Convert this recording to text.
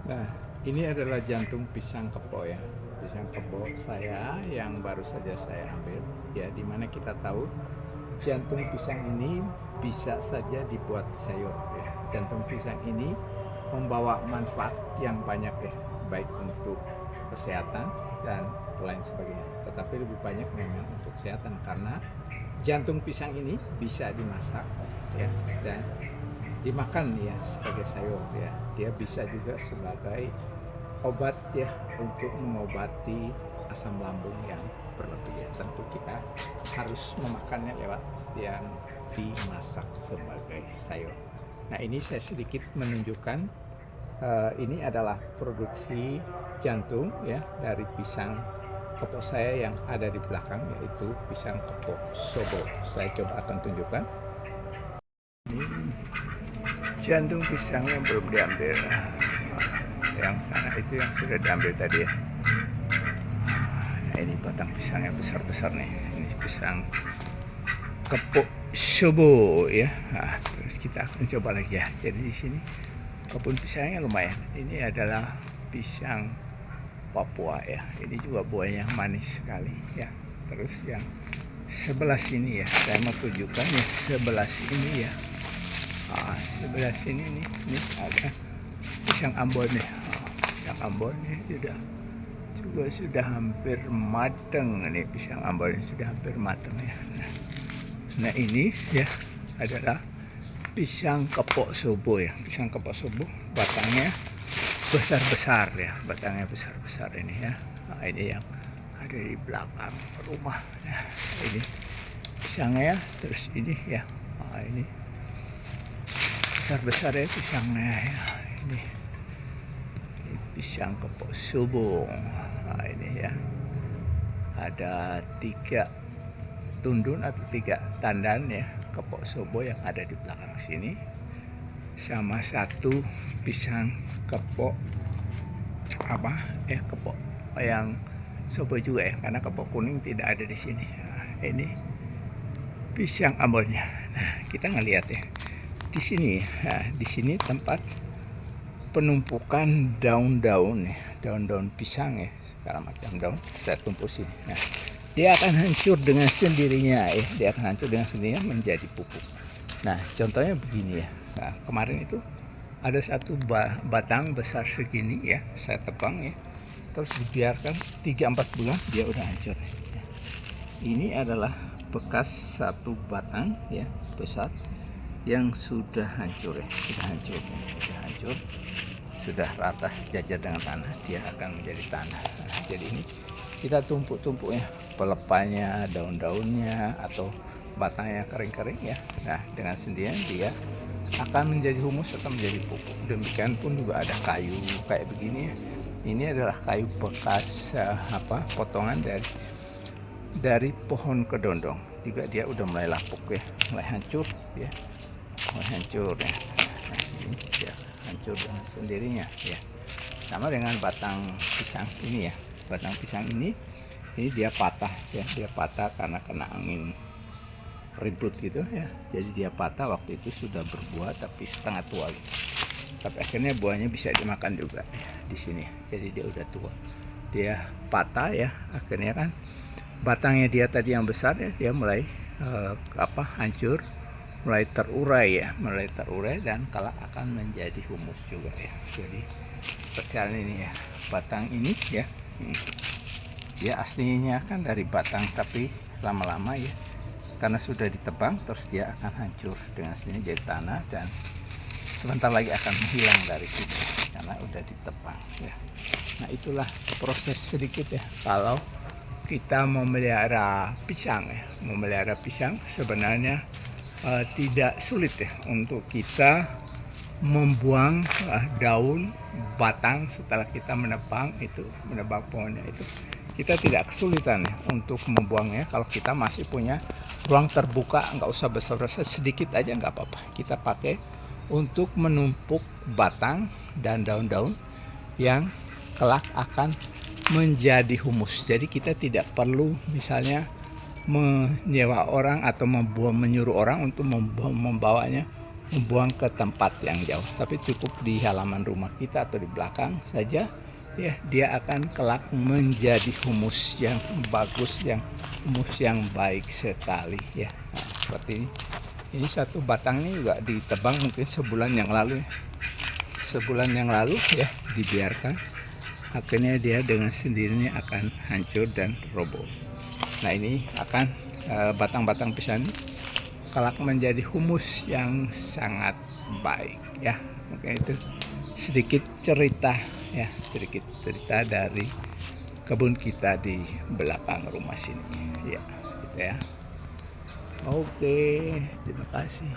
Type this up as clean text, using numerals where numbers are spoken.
Nah, ini adalah jantung pisang kepo ya. Pisang kepo saya yang baru saja saya ambil. Ya, dimana kita tahu jantung pisang ini bisa saja dibuat sayur ya. Jantung pisang ini membawa manfaat yang banyak ya, baik untuk kesehatan dan lain sebagainya. Tetapi lebih banyak memang untuk kesehatan karena jantung pisang ini bisa dimasak ya dan dimakan ya sebagai sayur ya. Dia bisa juga sebagai obat ya untuk mengobati asam lambung yang berlebih ya. Tentu kita harus memakannya lewat yang dimasak sebagai sayur. Nah, ini saya sedikit menunjukkan ini adalah produksi jantung ya dari pisang kepo saya yang ada di belakang, yaitu pisang kepo sobo. Saya coba akan tunjukkan. Jantung pisang yang belum diambil, yang sana itu yang sudah diambil tadi ya. Nah, ini batang pisangnya besar-besar nih. Ini pisang kepo sobo ya. Nah, terus kita akan coba lagi ya. Jadi di sini kebun pisangnya lumayan. Ini adalah pisang Papua ya. Ini juga buahnya manis sekali ya. Terus yang sebelah sini ya, saya mau tunjukkan ya, sebelah sini ya. Sebelah sini nih ada pisang Ambon nih. Pisang Ambon nih juga sudah hampir matang nih, pisang Ambon sudah hampir matang ya. Nah ini ya adalah pisang kepok sobo ya. Pisang kepok sobo batangnya besar-besar ya, batangnya besar-besar ini ya. Nah, ini yang ada di belakang rumah. Nah, ini pisangnya, terus ini ya. Nah, ini besar-besar ya pisangnya ya. Ini pisang kepok sobo. Nah, ini ya. Ada 3 tundun atau 3 tandan ya kepok sobo yang ada di belakang sini, sama 1 pisang kepok kepok yang sobo juga ya, karena kepok kuning tidak ada di sini. Nah, ini pisang Ambonnya. Nah, kita ngelihat ya di sini. Nah, di sini tempat penumpukan daun-daun ya, daun-daun pisang ya, segala macam daun saya tumpuk sini. Nah, dia akan hancur dengan sendirinya ya, dia akan hancur dengan sendirinya menjadi pupuk. Nah, contohnya begini ya. Nah, kemarin itu ada 1 batang besar segini ya, saya tebang ya, terus dibiarkan 3-4 bulan dia udah hancur. Ini adalah bekas 1 batang ya besar yang sudah hancur ya, sudah rata sejajar dengan tanah, dia akan menjadi tanah. Nah, jadi ini kita tumpuk-tumpuk ya, pelepahnya, daun-daunnya atau batangnya kering-kering ya. Nah, dengan sendirinya dia akan menjadi humus atau menjadi pupuk. Demikian pun juga ada kayu kayak begini ya. Ini adalah kayu bekas potongan dari pohon kedondong. Juga dia udah mulai lapuk ya, mulai hancur ya. Nah, ini dia hancur dengan sendirinya ya. Sama dengan batang pisang ini ya. Batang pisang ini dia patah ya, dia patah karena kena angin ribut gitu ya. Jadi dia patah, waktu itu sudah berbuah tapi setengah tua gitu. Tapi akhirnya buahnya bisa dimakan juga ya di sini. Jadi dia udah tua. Dia patah ya, akhirnya kan batangnya dia tadi yang besar ya, dia mulai hancur, mulai terurai dan kelak akan menjadi humus juga ya. Jadi seperti ini ya, batang ini ya, dia aslinya kan dari batang, tapi lama-lama ya karena sudah ditebang terus dia akan hancur dengan sini jadi tanah, dan sebentar lagi akan menghilang dari sini karena udah ditebang ya. Nah, itulah proses sedikit ya kalau kita memelihara pisang ya. Memelihara pisang sebenarnya tidak sulit ya untuk kita membuang daun batang setelah kita menebang pohonnya itu. Kita tidak kesulitan ya untuk membuangnya kalau kita masih punya ruang terbuka, nggak usah besar-besar, sedikit aja nggak apa-apa. Kita pakai untuk menumpuk batang dan daun-daun yang kelak akan menjadi humus. Jadi kita tidak perlu misalnya menyewa orang atau menyuruh orang untuk membawanya membuang ke tempat yang jauh, tapi cukup di halaman rumah kita atau di belakang saja ya, dia akan kelak menjadi humus yang bagus, humus yang baik sekali ya. Nah, seperti ini satu batangnya juga ditebang mungkin sebulan yang lalu ya, dibiarkan, akhirnya dia dengan sendirinya akan hancur dan roboh. Nah, ini akan batang-batang pisang ini kelak menjadi humus yang sangat baik ya. Mungkin itu sedikit cerita ya, sedikit cerita dari kebun kita di belakang rumah sini ya, gitu ya. Oke, terima kasih.